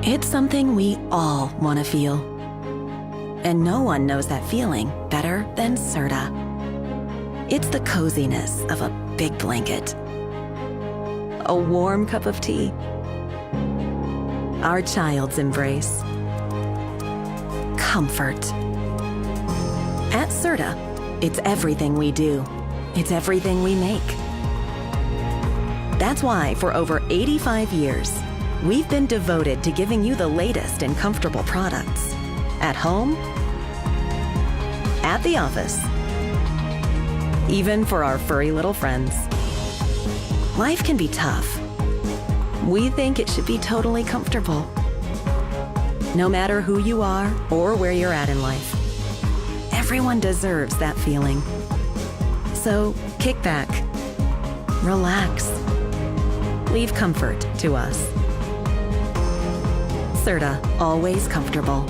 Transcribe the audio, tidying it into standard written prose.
It's something we all want to feel. And no one knows that feeling better than Serta. It's the coziness of a big blanket, a warm cup of tea, our child's embrace, comfort. At Serta, it's everything we do. It's everything we make. That's why for over 85 years, we've been devoted to giving you the latest in comfortable products. At home, at the office, even for our furry little friends. Life can be tough. We think it should be totally comfortable. No matter who you are or where you're at in life, everyone deserves that feeling. So kick back, relax, leave comfort to us. Serta, always comfortable.